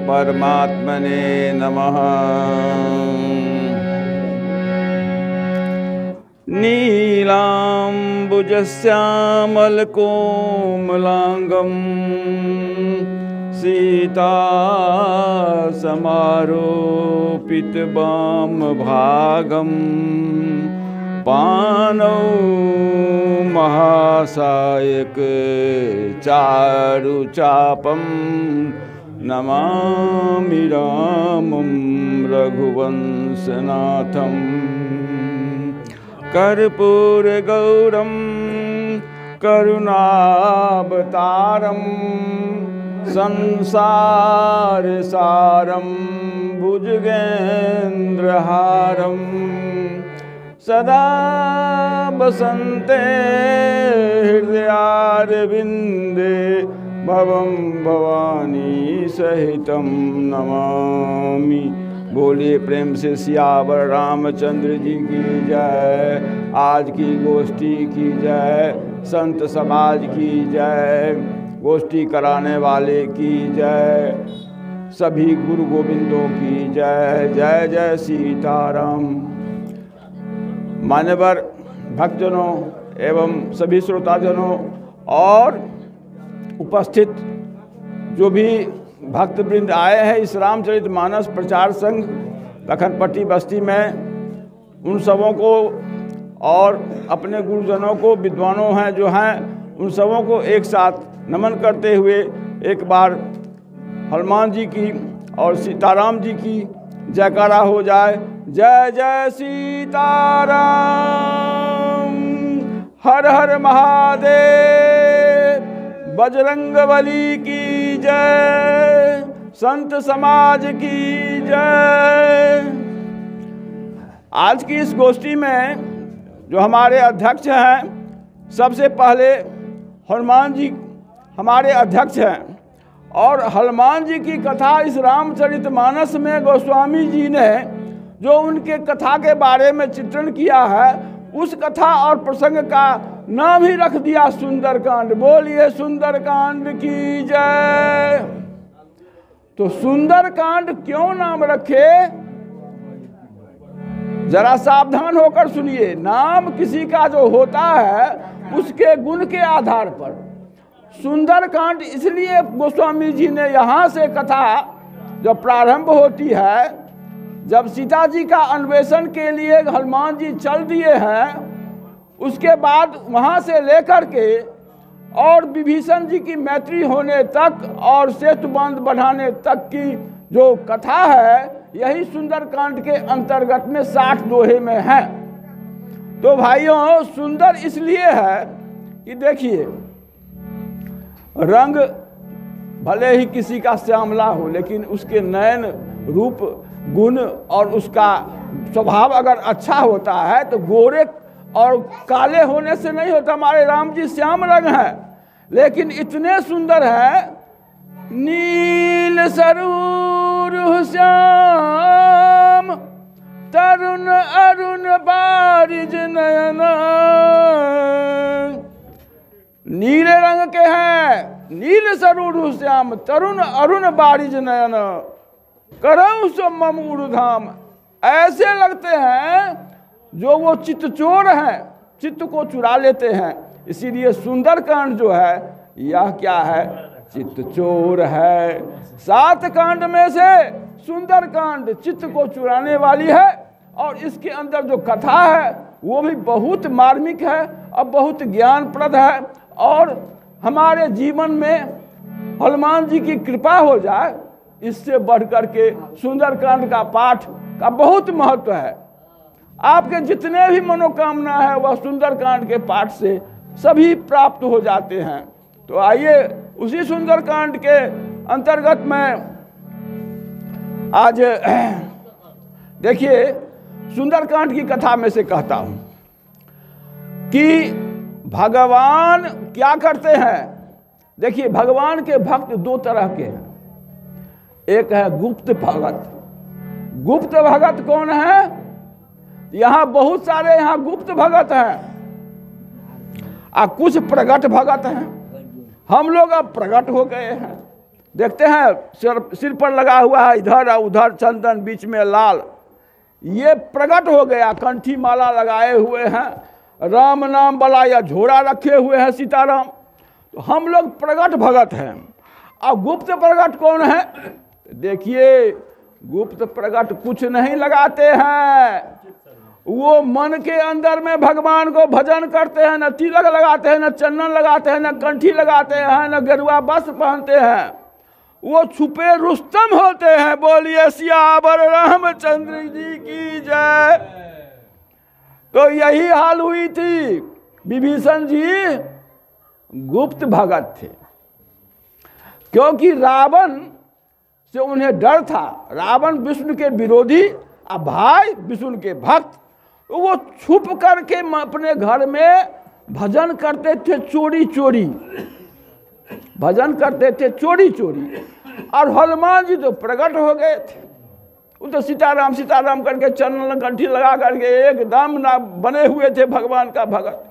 परमात्मने नमः। नीलाम्बुजश्यामलकोमलाङ्गं सीतासमारोपितवामभागं पाणौ महासायक चारुचापं नमामि रामं रघुवंशनाथं। कर्पूरगौरं करुणावतारं संसारसारं भुजगेन्द्रहारं सदा वसन्ते हृदयारविन्दे भवं भवानी सहितं नमामि। बोलिए प्रेम से सियावर रामचंद्र जी की जय। आज की गोष्ठी की जय, संत समाज की जय, गोष्ठी कराने वाले की जय, सभी गुरु गोविंदों की जय। जय जय सीताराम। मान्यवर भक्तजनों एवं सभी श्रोताजनों और उपस्थित जो भी भक्तवृंद आए हैं इस रामचरितमानस प्रचार संघ लखनपट्टी बस्ती में, उन सबों को और अपने गुरुजनों को, विद्वानों हैं जो हैं, उन सबों को एक साथ नमन करते हुए एक बार हनुमान जी की और सीताराम जी की जयकारा हो जाए। जय जय सीताराम, हर हर महादेव, बजरंगबली की जय, संत समाज की जय। आज की इस गोष्ठी में जो हमारे अध्यक्ष हैं, सबसे पहले हनुमान जी हमारे अध्यक्ष हैं और हनुमान जी की कथा इस रामचरितमानस में गोस्वामी जी ने जो उनके कथा के बारे में चित्रण किया है, उस कथा और प्रसंग का नाम ही रख दिया सुंदरकांड। बोलिए सुंदरकांड की जय। तो सुंदरकांड क्यों नाम रखे, जरा सावधान होकर सुनिए। नाम किसी का जो होता है उसके गुण के आधार पर सुंदरकांड इसलिए गोस्वामी जी ने यहाँ से कथा जब प्रारंभ होती है, जब सीता जी का अन्वेषण के लिए हनुमान जी चल दिए हैं, उसके बाद वहाँ से लेकर के और विभीषण जी की मैत्री होने तक और सेतु बांध बढ़ाने तक की जो कथा है, यही सुंदरकांड के अंतर्गत में 60 दोहे में है। तो भाइयों, सुंदर इसलिए है कि देखिए, रंग भले ही किसी का श्यामला हो, लेकिन उसके नयन, रूप, गुण और उसका स्वभाव अगर अच्छा होता है तो गोरे और काले होने से नहीं होता। हमारे राम जी श्याम रंग है, लेकिन इतने सुंदर है नील सरूर श्याम तरुण अरुण बारिज नयन। नीले रंग के हैं, नील सरूर श्याम तरुण अरुण बारिज नयन, करऊं सो मम उर्धाम। ऐसे लगते हैं जो वो चित्त चोर हैं, चित्त को चुरा लेते हैं। इसीलिए सुंदरकांड जो है यह क्या है, चित्त चोर है। 7 कांड में से सुंदरकांड चित्त को चुराने वाली है, और इसके अंदर जो कथा है वो भी बहुत मार्मिक है और बहुत ज्ञानप्रद है। और हमारे जीवन में हनुमान जी की कृपा हो जाए, इससे बढ़कर के सुंदरकांड का पाठ का बहुत महत्व है। आपके जितने भी मनोकामना है वह सुंदरकांड के पाठ से सभी प्राप्त हो जाते हैं। तो आइए उसी सुंदरकांड के अंतर्गत में आज देखिए सुंदरकांड की कथा में से कहता हूं कि भगवान क्या करते हैं। देखिए भगवान के भक्त 2 तरह के हैं। एक है गुप्त भगत। गुप्त भगत कौन है? यहां बहुत सारे यहां गुप्त भगत हैं और कुछ प्रगट भगत हैं। हम लोग अब प्रगट हो गए हैं। देखते हैं सिर पर लगा हुआ है इधर और उधर चंदन, बीच में लाल, ये प्रगट हो गया। कंठी माला लगाए हुए हैं, राम नाम वाला या झोरा रखे हुए हैं सीताराम। तो हम लोग प्रगट भगत हैं। और गुप्त प्रगट कौन है? देखिए गुप्त प्रगट कुछ नहीं लगाते हैं, वो मन के अंदर में भगवान को भजन करते हैं। न तिलक लगाते हैं, न चंदन लगाते हैं, न कंठी लगाते हैं, न गेरुआ वस्त्र पहनते हैं। वो छुपे रुस्तम होते हैं। बोलिए सियावर रामचंद्र जी की जय। तो यही हाल हुई थी। विभीषण जी गुप्त भगत थे, क्योंकि रावण से उन्हें डर था। रावण विष्णु के विरोधी और भाई विष्णु के भक्त। तो वो छुप करके अपने घर में भजन करते थे, चोरी चोरी भजन करते थे, चोरी चोरी। और हनुमान जी तो प्रकट हो गए थे। वो तो सीताराम सीताराम करके चंदन कंठी लगा करके एकदम ना बने हुए थे भगवान का भगत।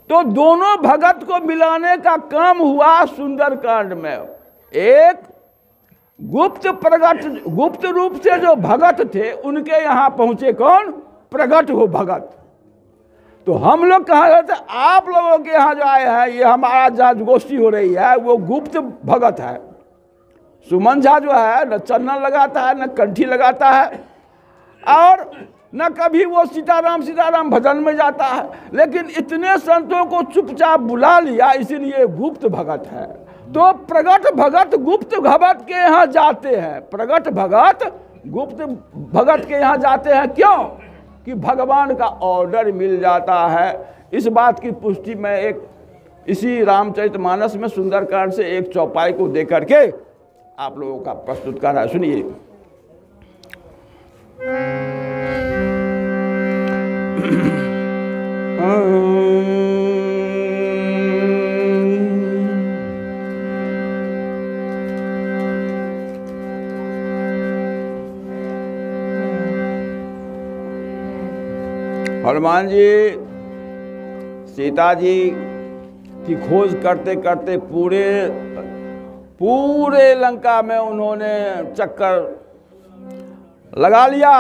तो दोनों भगत को मिलाने का काम हुआ सुंदरकांड में। एक गुप्त प्रगट, गुप्त रूप से जो भगत थे उनके यहाँ पहुंचे कौन? प्रगट हो भगत। तो हम लोग कहा जाते आप लोगों के यहाँ जो आए हैं, ये हमारा जहाँ गोष्ठी हो रही है वो गुप्त भगत है। सुमन झा जो है न चंदन लगाता है, न कंठी लगाता है, और न कभी वो सीताराम सीताराम भजन में जाता है। लेकिन इतने संतों को चुपचाप बुला लिया, इसीलिए गुप्त भगत है। तो प्रगट भगत गुप्त भगत के यहाँ जाते हैं। प्रगट भगत गुप्त भगत के यहाँ जाते हैं। क्यों? कि भगवान का ऑर्डर मिल जाता है। इस बात की पुष्टि मैं एक इसी रामचरितमानस में सुंदरकांड से एक चौपाई को दे करके आप लोगों का प्रस्तुत कर रहा है। सुनिए। हनुमान जी सीता जी की खोज करते करते पूरे लंका में उन्होंने चक्कर लगा लिया।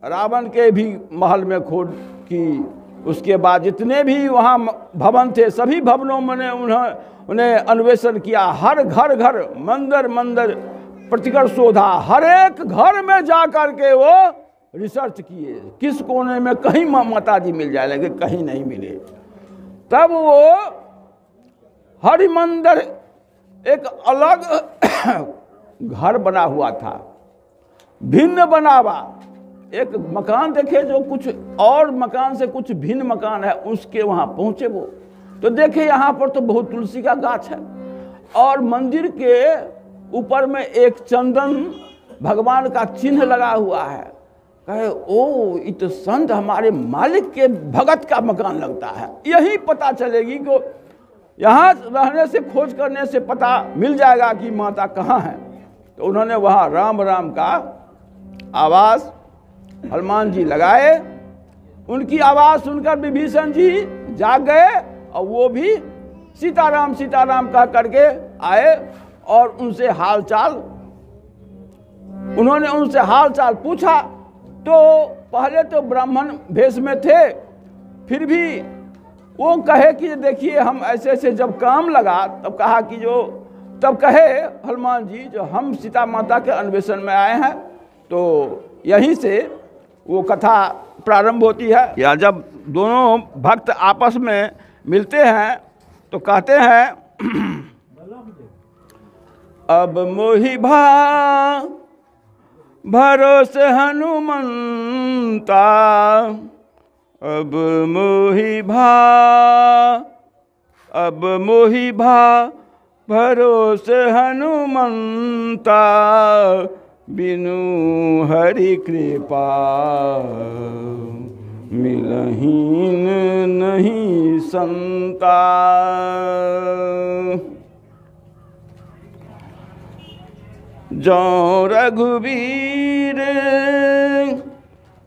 रावण के भी महल में खोज की। उसके बाद जितने भी वहाँ भवन थे सभी भवनों में उन्हें अन्वेषण किया। हर घर घर मंदिर मंदिर प्रतिकर शोधा। हर एक घर में जा कर के वो रिसर्च किए, किस कोने में कहीं माता जी मिल जाए, लेकिन कहीं नहीं मिले। तब वो हरि मंदिर एक अलग घर बना हुआ था, भिन्न बनावा। एक मकान देखे जो कुछ और मकान से कुछ भिन्न मकान है, उसके वहाँ पहुँचे वो। तो देखे यहाँ पर तो बहुत तुलसी का गाछ है, और मंदिर के ऊपर में एक चंदन भगवान का चिन्ह लगा हुआ है। कहे ओ ये तो संत हमारे मालिक के भगत का मकान लगता है। यही पता चलेगी कि यहाँ रहने से, खोज करने से पता मिल जाएगा कि माता कहाँ है। तो उन्होंने वहाँ राम राम का आवाज़ हनुमान जी लगाए। उनकी आवाज़ सुनकर विभीषण जी जाग गए और वो भी सीताराम सीताराम कह करके आए और उन्होंने उनसे हाल चाल पूछा। तो पहले तो ब्राह्मण भेष में थे, फिर भी वो कहे कि देखिए हम ऐसे ऐसे जब काम लगा तब कहे हनुमान जी जो हम सीता माता के अन्वेषण में आए हैं। तो यहीं से वो कथा प्रारंभ होती है। या जब दोनों भक्त आपस में मिलते हैं तो कहते हैं अब मोहि भरोसे हनुमंता, अब मोहि भरोसे हनुमंता, बिनु हरि कृपा मिलहीन नहीं संता। जो रघुवीर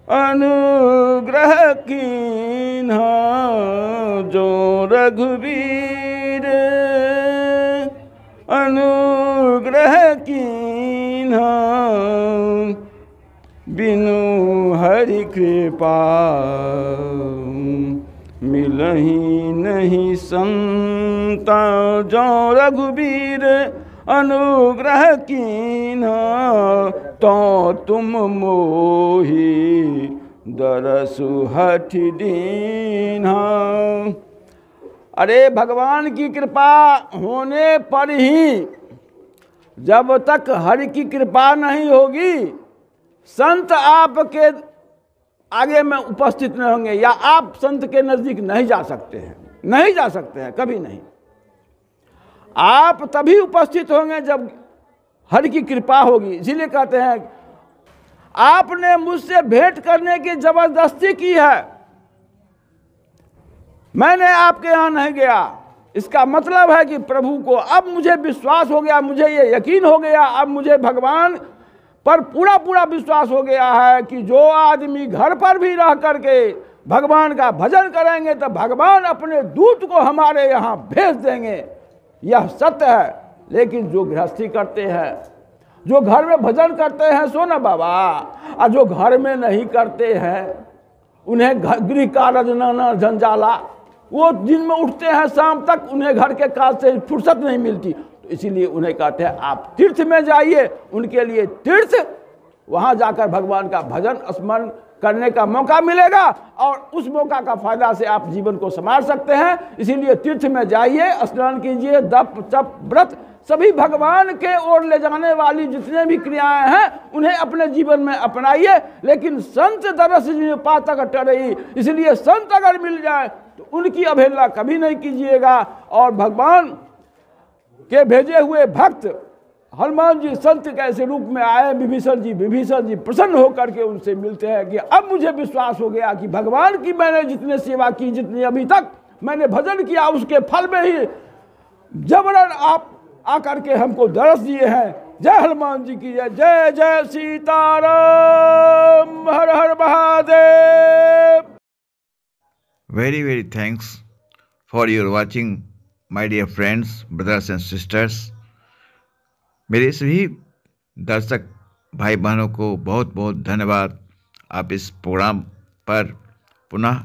अनुग्रह कीन्हा, जो रघुवीर अनुग्रह कीन्हा, बिनु हरि कृपा मिलही नहीं संता। जो रघुवीर अनुग्रह कीन्हा, तो तुम मोहि दरसु हठ दीन्हा। अरे भगवान की कृपा होने पर ही, जब तक हरि की कृपा नहीं होगी संत आपके आगे में उपस्थित नहीं होंगे, या आप संत के नजदीक नहीं जा सकते हैं, कभी नहीं। आप तभी उपस्थित होंगे जब हरि की कृपा होगी। इसीलिए कहते हैं आपने मुझसे भेंट करने की जबरदस्ती की है, मैंने आपके यहां नहीं गया। इसका मतलब है कि प्रभु को अब मुझे विश्वास हो गया, मुझे ये यकीन हो गया, अब मुझे भगवान पर पूरा पूरा विश्वास हो गया है कि जो आदमी घर पर भी रह करके भगवान का भजन करेंगे तो भगवान अपने दूत को हमारे यहाँ भेज देंगे। यह सत्य है। लेकिन जो गृहस्थी करते हैं, जो घर में भजन करते हैं, सो ना बाबा, और जो घर में नहीं करते हैं उन्हें गृह कार्य नाना जंजाला, वो दिन में उठते हैं शाम तक, उन्हें घर के काज से फुर्सत नहीं मिलती। तो इसीलिए उन्हें कहते हैं आप तीर्थ में जाइए, उनके लिए तीर्थ, वहां जाकर भगवान का भजन स्मरण करने का मौका मिलेगा और उस मौका का फायदा से आप जीवन को संवार सकते हैं। इसीलिए तीर्थ में जाइए, स्नान कीजिए, तप तप व्रत सभी भगवान के ओर ले जाने वाली जितने भी क्रियाएं हैं उन्हें अपने जीवन में अपनाइए। लेकिन संत दरस पातक टरई, इसलिए संत अगर मिल जाए तो उनकी अवहेलना कभी नहीं कीजिएगा। और भगवान के भेजे हुए भक्त हनुमान जी संत कैसे रूप में आए, विभीषण जी प्रसन्न होकर के उनसे मिलते हैं कि अब मुझे विश्वास हो गया कि भगवान की मैंने जितने सेवा की, जितनी अभी तक मैंने भजन किया, उसके फल में ही जबरन आप आकर के हमको दरस दिए हैं। जय हनुमान जी की जय। जय जय सीताराम, हर हर Mahadev. Very, very thanks for your watching, my dear friends, brothers and sisters. मेरे सभी दर्शक भाई बहनों को बहुत बहुत धन्यवाद। आप इस प्रोग्राम पर पुनः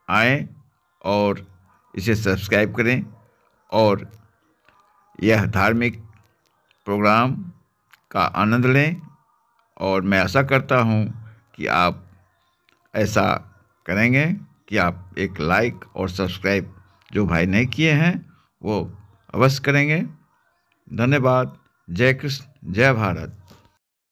आएँ और इसे सब्सक्राइब करें और यह धार्मिक प्रोग्राम का आनंद लें। और मैं आशा करता हूँ कि आप ऐसा करेंगे कि आप एक लाइक और सब्सक्राइब जो भाई नहीं किए हैं वो अवश्य करेंगे। धन्यवाद। जय कृष्ण, जय भारत।